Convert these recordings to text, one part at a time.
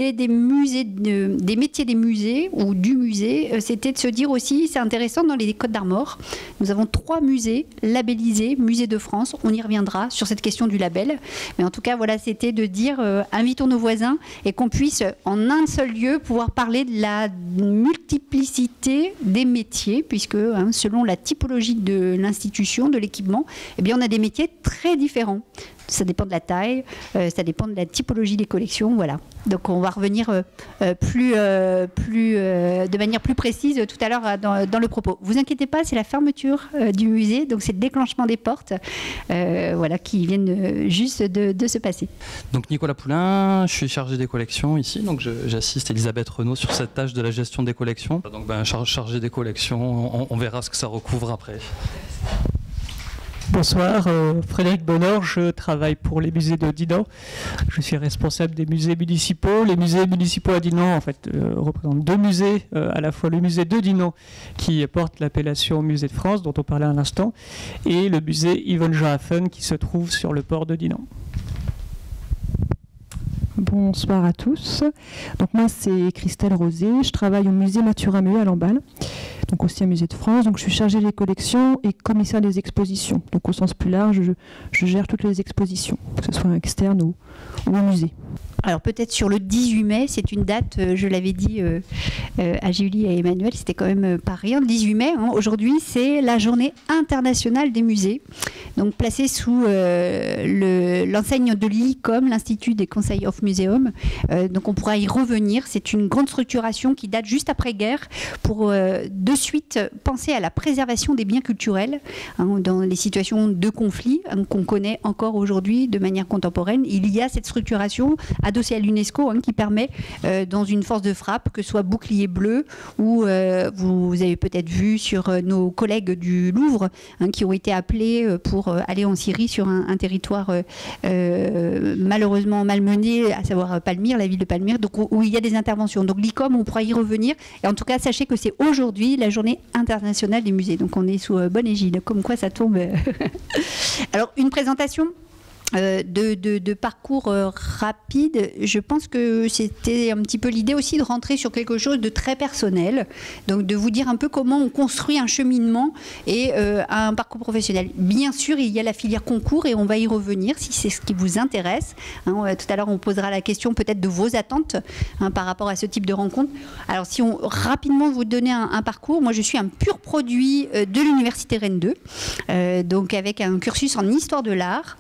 l'idée des musées, des métiers des musées ou du musée, c'était de se dire aussi, c'est intéressant, dans les Côtes d'Armor, nous avons 3 musées labellisés, musées de France. On y reviendra sur cette question du label. Mais en tout cas, voilà, c'était de dire, invitons nos voisins et qu'on puisse, en un seul lieu, pouvoir parler de la multiplicité des métiers, puisque selon la typologie de l'institution, de l'équipement, eh bien, on a des métiers très différents. Ça dépend de la taille, ça dépend de la typologie des collections, voilà. Donc on va revenir de manière plus précise tout à l'heure dans le propos. Vous inquiétez pas, c'est la fermeture du musée, donc c'est le déclenchement des portes, voilà, qui viennent juste de se passer. Donc Nicolas Poulain, je suis chargé des collections ici, donc j'assiste Elisabeth Renaud sur cette tâche de la gestion des collections. Donc chargé des collections, on verra ce que ça recouvre après. Bonsoir, Frédéric Bonnor, je travaille pour les musées de Dinan. Je suis responsable des musées municipaux. Les musées municipaux à Dinan, en fait, représentent 2 musées, à la fois le musée de Dinan, qui porte l'appellation Musée de France, dont on parlait à l'instant, et le musée Yvonne Johaffen, qui se trouve sur le port de Dinan. Bonsoir à tous. Donc moi c'est Christelle Rosé, je travaille au musée Mathurin-Muet à Lamballe, donc aussi un musée de France. Donc je suis chargée des collections et commissaire des expositions. Donc au sens plus large, je gère toutes les expositions, que ce soit externes ou au musée. Alors peut-être sur le 18 mai, c'est une date, je l'avais dit à Julie et à Emmanuel, c'était quand même pas rien. Le 18 mai, aujourd'hui, c'est la journée internationale des musées, donc placée sous l'enseigne de l'ICOM, l'Institut des Conseils of Museum. Donc on pourra y revenir. C'est une grande structuration qui date juste après-guerre pour de suite penser à la préservation des biens culturels dans les situations de conflit qu'on connaît encore aujourd'hui de manière contemporaine. Il y a cette structuration adossé à l'UNESCO qui permet, dans une force de frappe, que ce soit Bouclier Bleu ou vous avez peut-être vu sur nos collègues du Louvre qui ont été appelés pour aller en Syrie sur un territoire malheureusement malmené, à savoir Palmyre, la ville de Palmyre, donc où il y a des interventions. Donc l'ICOM, on pourra y revenir. Et en tout cas, sachez que c'est aujourd'hui la journée internationale des musées. Donc on est sous bonne égide, comme quoi ça tombe. Alors une présentation de parcours rapide. Je pense que c'était un petit peu l'idée aussi de rentrer sur quelque chose de très personnel, donc de vous dire un peu comment on construit un cheminement et un parcours professionnel. Bien sûr, il y a la filière concours et on va y revenir si c'est ce qui vous intéresse. Tout à l'heure, on posera la question peut-être de vos attentes par rapport à ce type de rencontre. Alors, si on rapidement vous donner un parcours, moi je suis un pur produit de l'Université Rennes 2, donc avec un cursus en histoire de l'art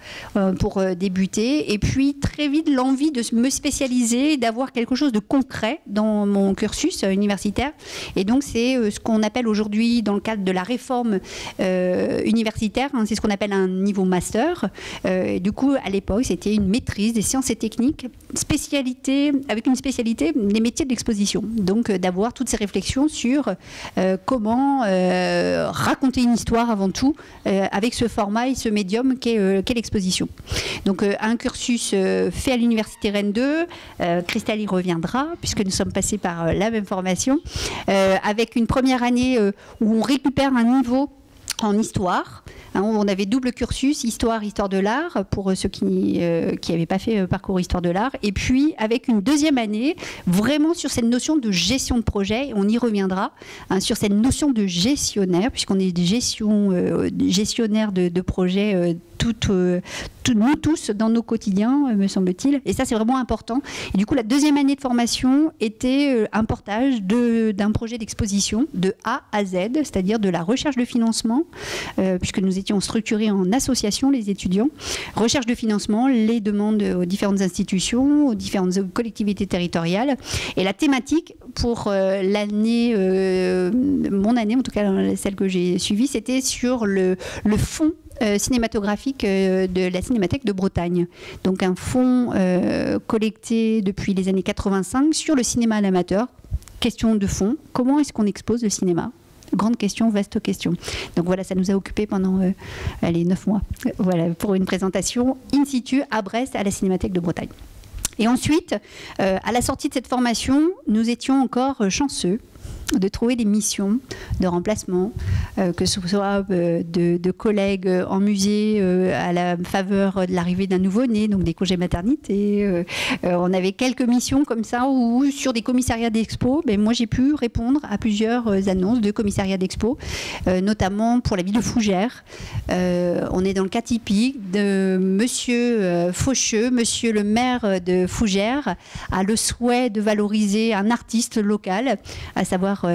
pour débuter, et puis très vite l'envie de me spécialiser, d'avoir quelque chose de concret dans mon cursus universitaire. Et donc c'est ce qu'on appelle aujourd'hui, dans le cadre de la réforme universitaire, c'est ce qu'on appelle un niveau master. Du coup, à l'époque, c'était une maîtrise des sciences et techniques, spécialité, avec une spécialité des métiers de l'exposition. Donc d'avoir toutes ces réflexions sur comment raconter une histoire avant tout, avec ce format et ce médium qu'est l'exposition. Donc un cursus fait à l'Université Rennes 2, Christelle y reviendra, puisque nous sommes passés par la même formation, avec une première année où on récupère un niveau en histoire. On avait double cursus, histoire de l'art, pour ceux qui n'avaient pas fait parcours histoire de l'art. Et puis, avec une deuxième année, vraiment sur cette notion de gestion de projet, on y reviendra, sur cette notion de gestionnaire, puisqu'on est des gestionnaires de projets, nous tous, dans nos quotidiens, me semble-t-il. Et ça, c'est vraiment important. Et du coup, la deuxième année de formation était un portage d'un projet d'exposition de A à Z, c'est-à-dire de la recherche de financement, puisque nous étions structurés en association, les étudiants. Recherche de financement, les demandes aux différentes institutions, aux différentes collectivités territoriales. Et la thématique pour l'année, mon année, en tout cas celle que j'ai suivie, c'était sur le fonds cinématographique de la Cinémathèque de Bretagne. Donc un fonds collecté depuis les années 85 sur le cinéma à l'amateur. Question de fond, comment est-ce qu'on expose le cinéma ? Grande question, vaste question. Donc voilà, ça nous a occupé pendant 9 mois. Voilà, pour une présentation in situ à Brest, à la Cinémathèque de Bretagne. Et ensuite, à la sortie de cette formation, nous étions encore chanceux de trouver des missions de remplacement, que ce soit de collègues en musée à la faveur de l'arrivée d'un nouveau-né, donc des congés maternité. On avait quelques missions comme ça, ou sur des commissariats d'expo, moi j'ai pu répondre à plusieurs annonces de commissariats d'expo, notamment pour la ville de Fougères. On est dans le cas typique de Monsieur Faucheux, Monsieur le maire de Fougères, a le souhait de valoriser un artiste local, à savoir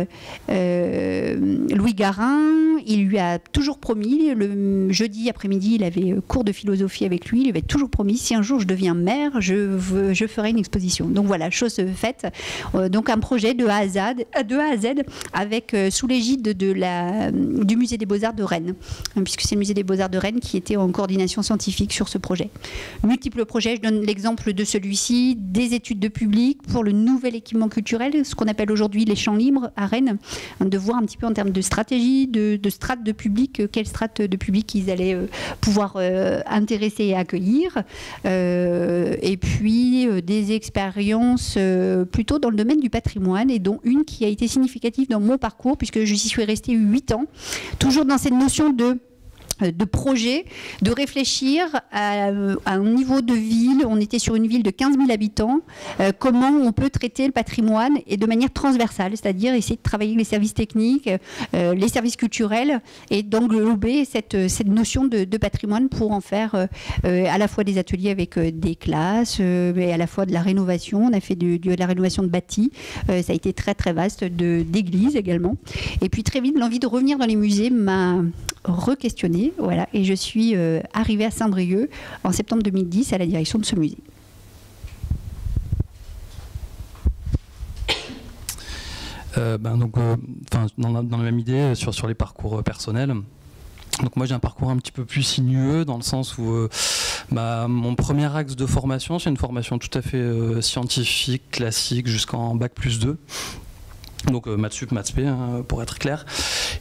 Louis Garin. Il lui a toujours promis, le jeudi après-midi, il avait cours de philosophie avec lui, il lui avait toujours promis, si un jour je deviens maire, je ferai une exposition. Donc voilà, chose faite. Donc un projet de A à Z, avec sous l'égide du Musée des Beaux-Arts de Rennes, puisque c'est le Musée des Beaux-Arts de Rennes qui était en coordination scientifique sur ce projet. Multiples projets, je donne l'exemple de celui-ci, des études de public pour le nouvel équipement culturel, ce qu'on appelle aujourd'hui les champs libres à Rennes, de voir un petit peu en termes de stratégie, de strates de public, quelles strates de public ils allaient pouvoir intéresser et accueillir. Et puis des expériences plutôt dans le domaine du patrimoine, et dont une qui a été significative dans mon parcours, puisque j'y suis restée 8 ans, toujours dans cette notion de projet, de réfléchir à un niveau de ville. On était sur une ville de 15 000 habitants. Comment on peut traiter le patrimoine, et de manière transversale, c'est-à-dire essayer de travailler les services techniques, les services culturels, et d'englober cette notion de patrimoine pour en faire à la fois des ateliers avec des classes, mais à la fois de la rénovation. On a fait de la rénovation de bâtis. Ça a été très très vaste, d'églises également. Et puis très vite, l'envie de revenir dans les musées m'a re-questionné. Voilà, et je suis arrivée à Saint-Brieuc en septembre 2010 à la direction de ce musée. Dans la même idée sur les parcours personnels. Donc moi j'ai un parcours un petit peu plus sinueux, dans le sens où mon premier axe de formation, c'est une formation tout à fait scientifique, classique, jusqu'en Bac+2. Donc maths sup, maths spé, pour être clair.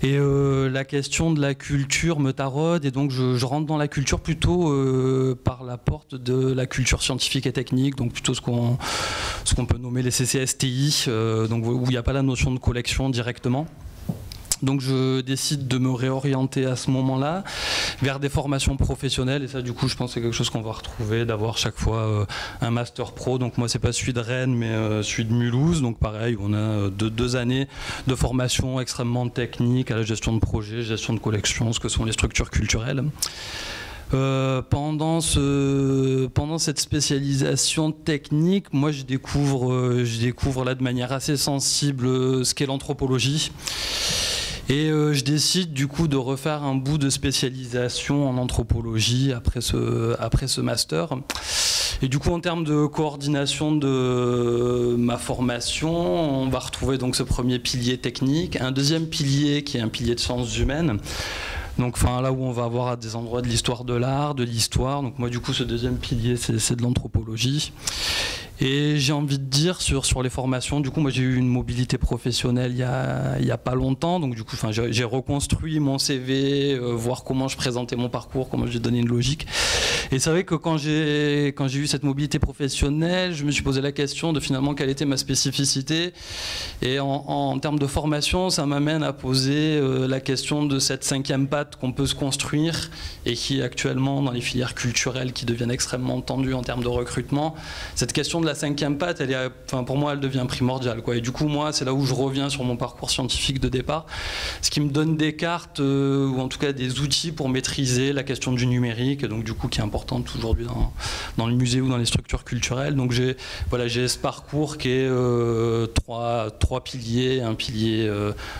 Et la question de la culture me taraude, et donc je rentre dans la culture plutôt par la porte de la culture scientifique et technique, donc plutôt ce qu'on peut nommer les CCSTI, donc où il n'y a pas la notion de collection directement. Donc je décide de me réorienter à ce moment-là vers des formations professionnelles, et ça du coup je pense que c'est quelque chose qu'on va retrouver, d'avoir chaque fois un master pro. Donc moi c'est pas celui de Rennes mais celui de Mulhouse, donc pareil on a 2 années de formation extrêmement technique à la gestion de projet, gestion de collection, ce que sont les structures culturelles. Pendant cette spécialisation technique, moi je découvre là de manière assez sensible ce qu'est l'anthropologie. Et je décide du coup de refaire un bout de spécialisation en anthropologie après ce master. Et du coup en termes de coordination de ma formation, on va retrouver donc ce premier pilier technique, un deuxième pilier qui est un pilier de sciences humaines. Donc là où on va avoir à des endroits de l'histoire de l'art, de l'histoire. Donc moi du coup ce deuxième pilier c'est de l'anthropologie. Et j'ai envie de dire sur les formations, du coup moi j'ai eu une mobilité professionnelle il y a pas longtemps, donc du coup j'ai reconstruit mon CV, voir comment je présentais mon parcours, comment j'ai donné une logique. Et c'est vrai que quand j'ai eu cette mobilité professionnelle, je me suis posé la question de finalement quelle était ma spécificité. Et en termes de formation, ça m'amène à poser la question de cette 5e patte qu'on peut se construire, et qui actuellement dans les filières culturelles qui deviennent extrêmement tendues en termes de recrutement, cette question de la 5e patte, pour moi elle devient primordiale, quoi. Et du coup moi c'est là où je reviens sur mon parcours scientifique de départ, ce qui me donne des cartes ou en tout cas des outils pour maîtriser la question du numérique, et donc du coup qui est importante aujourd'hui dans le musée ou dans les structures culturelles. Donc j'ai ce parcours qui est trois piliers, un pilier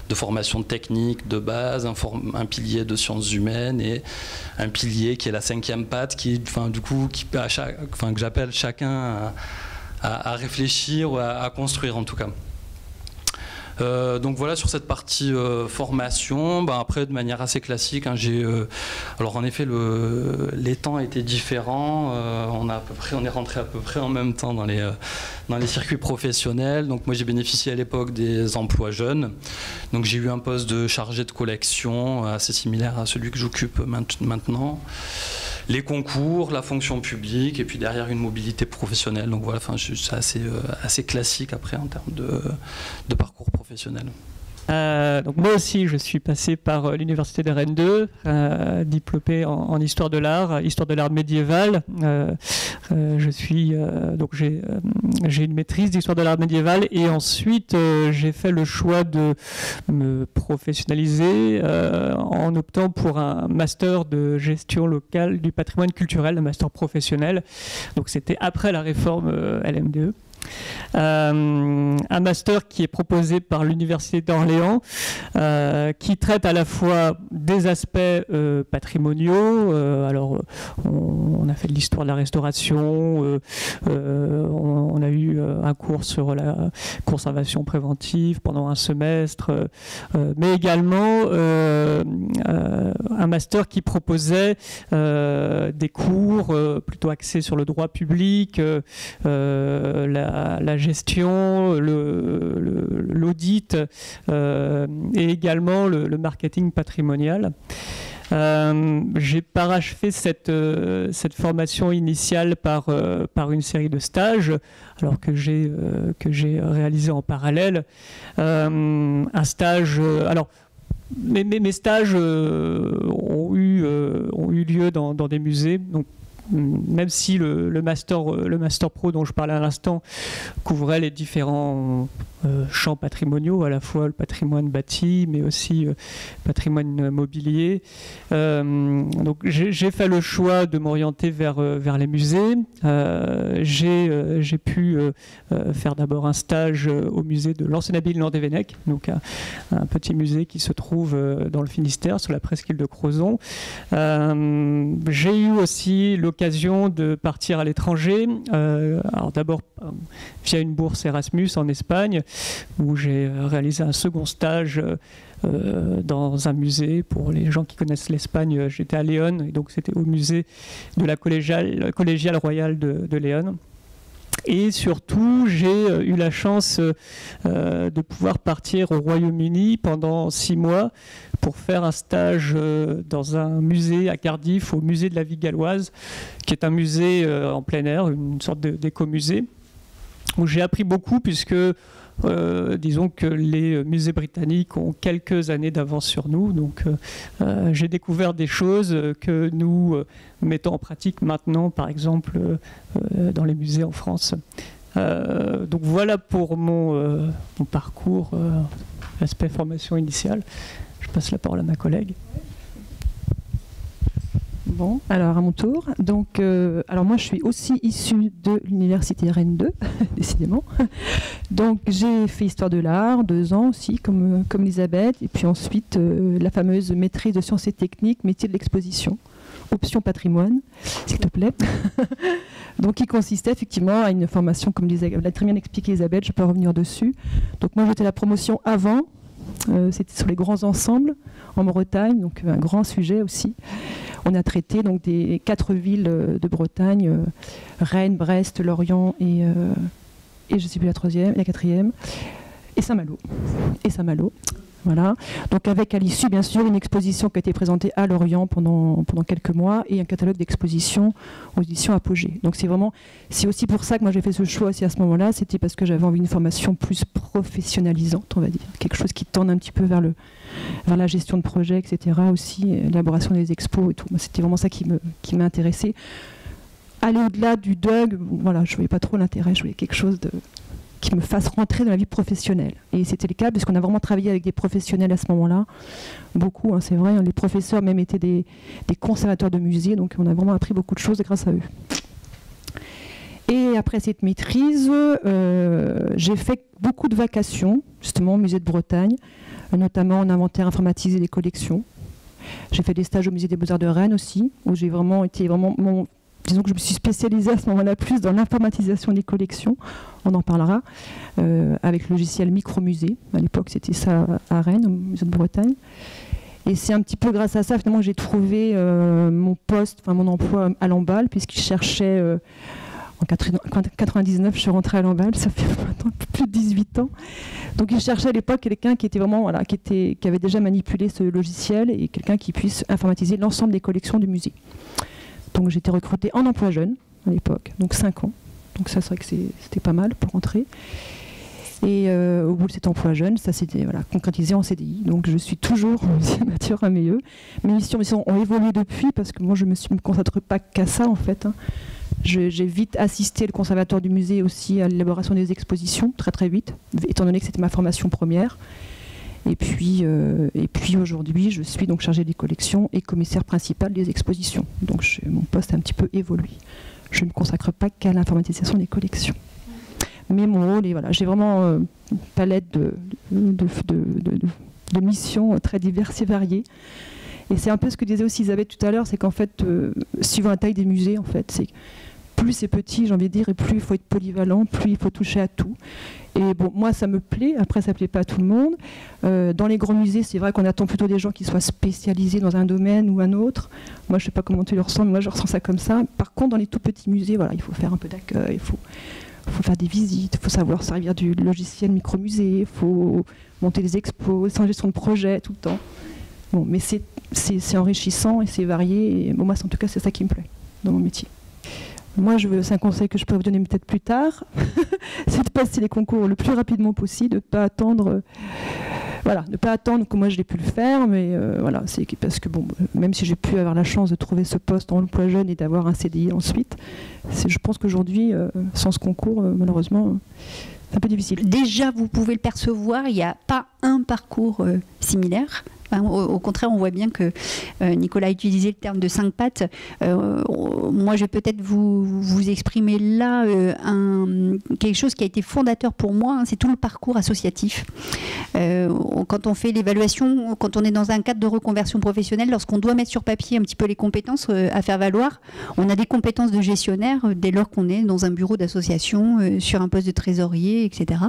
de formation technique de base, un pilier de sciences humaines, et un pilier qui est la 5e patte, que j'appelle chacun à réfléchir ou à construire en tout cas. Donc voilà sur cette partie formation. Après de manière assez classique, alors en effet les temps étaient différents, on est rentré à peu près en même temps dans les circuits professionnels. Donc moi j'ai bénéficié à l'époque des emplois jeunes, donc j'ai eu un poste de chargé de collection assez similaire à celui que j'occupe maintenant. Les concours, la fonction publique, et puis derrière une mobilité professionnelle. Donc voilà, c'est assez classique après en termes de parcours professionnel. Donc moi aussi, je suis passé par l'université de Rennes 2, diplômé en histoire de l'art médiéval. Donc j'ai une maîtrise d'histoire de l'art médiéval et ensuite j'ai fait le choix de me professionnaliser en optant pour un master de gestion locale du patrimoine culturel, un master professionnel. Donc c'était après la réforme LMDE. Un master qui est proposé par l'Université d'Orléans, qui traite à la fois des aspects patrimoniaux. Alors, on a fait de l'histoire de la restauration, on a eu un cours sur la conservation préventive pendant un semestre, mais également un master qui proposait des cours plutôt axés sur le droit public, la gestion, l'audit et également le marketing patrimonial. J'ai parachevé cette formation initiale par une série de stages, alors que j'ai réalisé en parallèle un stage. Alors, mes stages ont eu lieu dans des musées. Donc, même si le master pro dont je parlais à l'instant couvrait les différents champs patrimoniaux, à la fois le patrimoine bâti, mais aussi patrimoine mobilier. Donc j'ai fait le choix de m'orienter vers les musées. J'ai pu faire d'abord un stage au musée de l'ancienne abbaye de Landévennec, donc un petit musée qui se trouve dans le Finistère, sur la presqu'île de Crozon. J'ai eu aussi l'occasion de partir à l'étranger, alors d'abord via une bourse Erasmus en Espagne, où j'ai réalisé un second stage dans un musée. Pour les gens qui connaissent l'Espagne, j'étais à Léon, et donc c'était au musée de la collégiale royale de Léon. Et surtout, j'ai eu la chance de pouvoir partir au Royaume-Uni pendant 6 mois pour faire un stage dans un musée à Cardiff, au musée de la vie galloise, qui est un musée en plein air, une sorte d'écomusée, où j'ai appris beaucoup puisque disons que les musées britanniques ont quelques années d'avance sur nous, donc j'ai découvert des choses que nous mettons en pratique maintenant, par exemple dans les musées en France. Donc voilà pour mon parcours, l'aspect formation initiale. Je passe la parole à ma collègue. Bon, alors à mon tour. Donc, alors moi je suis aussi issue de l'université Rennes 2, décidément. Donc j'ai fait histoire de l'art, 2 ans aussi, comme Elisabeth, et puis ensuite la fameuse maîtrise de sciences et techniques, métier de l'exposition, option patrimoine, s'il te plaît. Donc qui consistait effectivement à une formation, comme l'a très bien expliqué Elisabeth, je peux revenir dessus. Donc moi j'étais à la promotion avant. C'était sur les grands ensembles en Bretagne, donc un grand sujet aussi. On a traité donc des 4 villes de Bretagne, Rennes, Brest, Lorient et je ne sais plus la 4e, et Saint-Malo. Voilà. Donc avec à l'issue, bien sûr, une exposition qui a été présentée à Lorient pendant quelques mois et un catalogue d'expositions aux éditions Apogée. Donc c'est aussi pour ça que moi j'ai fait ce choix aussi à ce moment-là, c'était parce que j'avais envie d'une formation plus professionnalisante, on va dire, quelque chose qui tende un petit peu vers la gestion de projet, etc. aussi, l'élaboration des expos et tout. Moi, c'était vraiment ça qui m'a intéressée. Aller au-delà du DUG, voilà, je ne voyais pas trop l'intérêt, je voulais quelque chose qui me fasse rentrer dans la vie professionnelle. Et c'était le cas, puisqu'on a vraiment travaillé avec des professionnels à ce moment-là. Beaucoup, hein, c'est vrai. Les professeurs même étaient des conservateurs de musées, donc on a vraiment appris beaucoup de choses grâce à eux. Et après cette maîtrise, j'ai fait beaucoup de vacations, justement au musée de Bretagne, notamment en inventaire informatisé des collections. J'ai fait des stages au musée des Beaux-Arts de Rennes aussi, où j'ai vraiment été disons que je me suis spécialisée à ce moment-là plus dans l'informatisation des collections, on en parlera, avec le logiciel Micromusée. À l'époque, c'était ça à Rennes, au musée de Bretagne. Et c'est un petit peu grâce à ça, finalement, que j'ai trouvé mon emploi à Lamballe, puisqu'il cherchait... en 1999, je suis rentrée à Lamballe, ça fait maintenant plus de 18 ans. Donc il cherchait à l'époque quelqu'un qui était vraiment, qui avait déjà manipulé ce logiciel et quelqu'un qui puisse informatiser l'ensemble des collections du musée. Donc j'ai été recrutée en emploi jeune à l'époque, donc 5 ans. Donc ça, c'est vrai que c'était pas mal pour rentrer. Et au bout de cet emploi jeune, ça s'est concrétisé en CDI. Donc je suis toujours au musée Mathieu Rameilleux. Mes missions ont évolué depuis, parce que moi je me consacre pas qu'à ça en fait. J'ai vite assisté le conservateur du musée aussi à l'élaboration des expositions, très très vite, étant donné que c'était ma formation première. Et puis aujourd'hui, je suis donc chargée des collections et commissaire principal des expositions. Donc mon poste a un petit peu évolué. Je ne me consacre pas qu'à l'informatisation des collections. Mais mon rôle est, j'ai vraiment une palette de missions très diverses et variées. Et c'est un peu ce que disait aussi Isabelle tout à l'heure, c'est qu'en fait, suivant la taille des musées, en fait, c'est plus c'est petit, j'ai envie de dire, et plus il faut être polyvalent, plus il faut toucher à tout. Et bon, moi, ça me plaît. Après, ça ne plaît pas à tout le monde. Dans les grands musées, c'est vrai qu'on attend plutôt des gens qui soient spécialisés dans un domaine ou un autre. Moi, je ne sais pas comment tu le ressens, mais moi, je ressens ça comme ça. Par contre, dans les tout petits musées, il faut faire un peu d'accueil, il faut faire des visites, il faut savoir servir du logiciel micromusée, il faut monter des expos, sans gestion de projet tout le temps. Bon, mais c'est enrichissant et c'est varié. Et bon, moi, en tout cas, c'est ça qui me plaît dans mon métier. Moi, c'est un conseil que je peux vous donner peut-être plus tard, c'est de passer les concours le plus rapidement possible, de ne pas attendre, ne pas attendre que moi je l'ai pu le faire, mais c'est parce que bon, même si j'ai pu avoir la chance de trouver ce poste en emploi jeune et d'avoir un CDI ensuite, je pense qu'aujourd'hui, sans ce concours, malheureusement, c'est un peu difficile. Déjà, vous pouvez le percevoir, il n'y a pas un parcours similaire. Au contraire, on voit bien que Nicolas a utilisé le terme de 5 pattes. Moi, je vais peut-être vous exprimer là quelque chose qui a été fondateur pour moi, c'est tout le parcours associatif. Quand on fait l'évaluation, quand on est dans un cadre de reconversion professionnelle, lorsqu'on doit mettre sur papier un petit peu les compétences à faire valoir, on a des compétences de gestionnaire dès lors qu'on est dans un bureau d'association, sur un poste de trésorier, etc.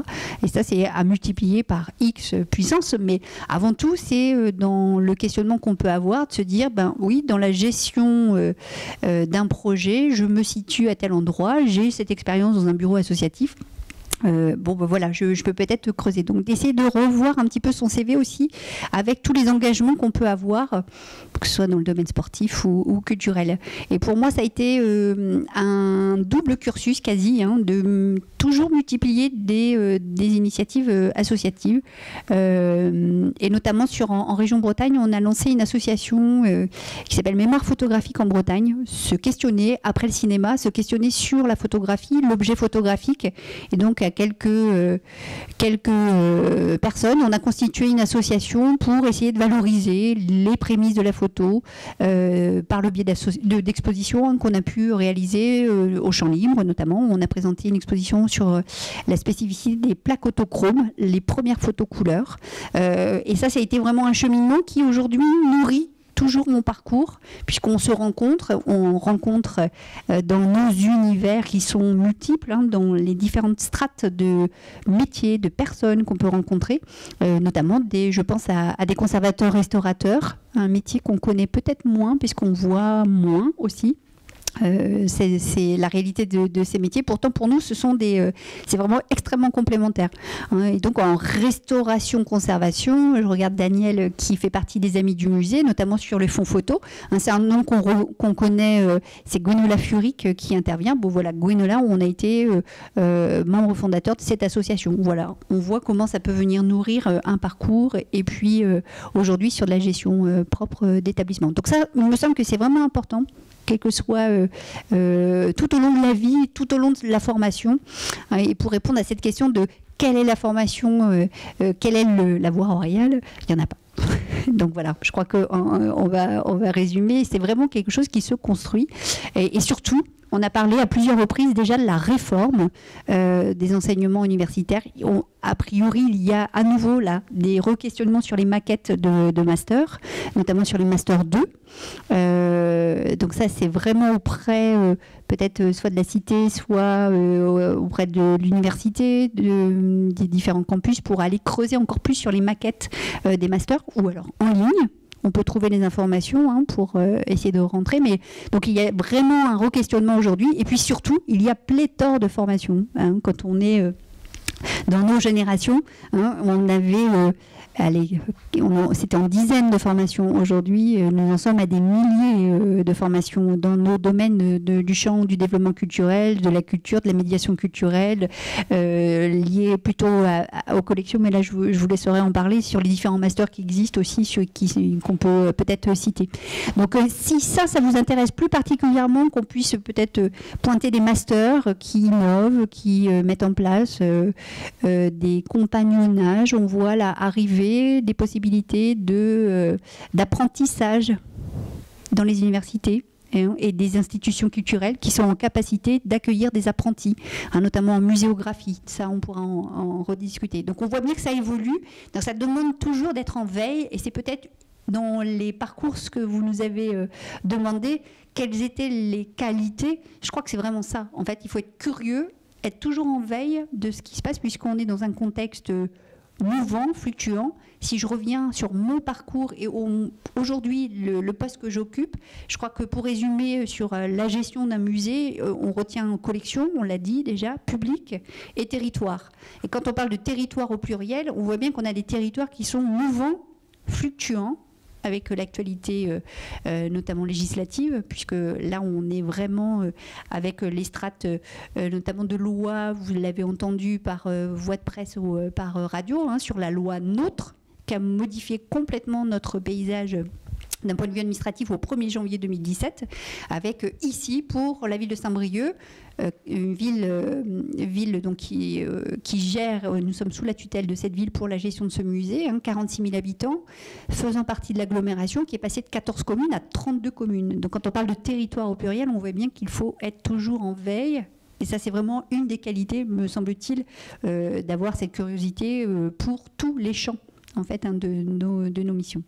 Et ça, c'est à multiplier par X puissance. Mais avant tout, c'est dans le questionnement qu'on peut avoir, de se dire, oui, dans la gestion d'un projet, je me situe à tel endroit, j'ai cette expérience dans un bureau associatif. Je peux peut-être creuser. Donc d'essayer de revoir un petit peu son CV aussi, avec tous les engagements qu'on peut avoir, que ce soit dans le domaine sportif ou culturel. Et pour moi, ça a été un double cursus quasi, de toujours multiplier des initiatives associatives. Et notamment en région Bretagne, on a lancé une association qui s'appelle Mémoire photographique en Bretagne, se questionner après le cinéma, se questionner sur la photographie, l'objet photographique. Et donc à quelques personnes, on a constitué une association pour essayer de valoriser les prémices de la photo par le biais d'expositions qu'on a pu réaliser au Champ Libre notamment. On a présenté une exposition sur la spécificité des plaques autochromes, les premières photos couleurs. Et ça a été vraiment un cheminement qui aujourd'hui nourrit toujours mon parcours, puisqu'on se rencontre, dans nos univers qui sont multiples, dans les différentes strates de métiers, de personnes qu'on peut rencontrer, notamment je pense à des conservateurs restaurateurs, un métier qu'on connaît peut-être moins, puisqu'on voit moins aussi. C'est la réalité de ces métiers. Pourtant, pour nous, c'est vraiment extrêmement complémentaire. Et donc, en restauration-conservation, je regarde Daniel qui fait partie des Amis du musée, notamment sur les fonds photos. C'est un nom qu'on connaît, c'est Gwenola Furic qui intervient. Gwenola, on a été membre fondateur de cette association. Voilà, on voit comment ça peut venir nourrir un parcours et puis aujourd'hui sur de la gestion propre d'établissement. Donc ça, il me semble que c'est vraiment important, quel que soit tout au long de la vie, tout au long de la formation. Et pour répondre à cette question de quelle est la formation, quelle est la voie royale, il n'y en a pas. Donc voilà, je crois qu'on va résumer. C'est vraiment quelque chose qui se construit. Et surtout, on a parlé à plusieurs reprises déjà de la réforme des enseignements universitaires. A priori, il y a à nouveau là des re-questionnements sur les maquettes de master, notamment sur les master 2. Donc ça, c'est vraiment auprès peut-être soit de la cité, soit auprès de l'université, des différents campus, pour aller creuser encore plus sur les maquettes des masters, ou alors en ligne. On peut trouver les informations pour essayer de rentrer. Mais donc, il y a vraiment un re-questionnement aujourd'hui. Et puis surtout, il y a pléthore de formations. Quand on est Dans nos générations, on avait, c'était en dizaines de formations. Aujourd'hui, nous en sommes à des milliers de formations dans nos domaines du champ du développement culturel, de la culture, de la médiation culturelle, liées plutôt aux collections. Mais là, je vous laisserai en parler sur les différents masters qui existent aussi, qu'on peut peut-être citer. Donc, si ça vous intéresse plus particulièrement, qu'on puisse peut-être pointer des masters qui innovent, qui mettent en place des compagnonnages. On voit là arriver des possibilités d'apprentissage dans les universités et des institutions culturelles qui sont en capacité d'accueillir des apprentis, notamment en muséographie. Ça, on pourra en rediscuter. Donc on voit bien que ça évolue. Donc ça demande toujours d'être en veille, et c'est peut-être dans les parcours que vous nous avez demandé, quelles étaient les qualités. Je crois que c'est vraiment ça. En fait, il faut être curieux, être toujours en veille de ce qui se passe, puisqu'on est dans un contexte mouvant, fluctuant. Si je reviens sur mon parcours et aujourd'hui le poste que j'occupe, je crois que pour résumer sur la gestion d'un musée, on retient collection, on l'a dit déjà, public et territoire. Et quand on parle de territoire au pluriel, on voit bien qu'on a des territoires qui sont mouvants, fluctuants, avec l'actualité notamment législative, puisque là on est vraiment avec les strates notamment de loi, vous l'avez entendu par voie de presse ou par radio, sur la loi NOTRe, qui a modifié complètement notre paysage d'un point de vue administratif au 1er janvier 2017, avec ici, pour la ville de Saint-Brieuc, une ville donc qui gère, nous sommes sous la tutelle de cette ville pour la gestion de ce musée, 46 000 habitants, faisant partie de l'agglomération qui est passée de 14 communes à 32 communes. Donc quand on parle de territoire au pluriel, on voit bien qu'il faut être toujours en veille. Et ça, c'est vraiment une des qualités, me semble-t-il, d'avoir cette curiosité pour tous les champs en fait, de nos missions.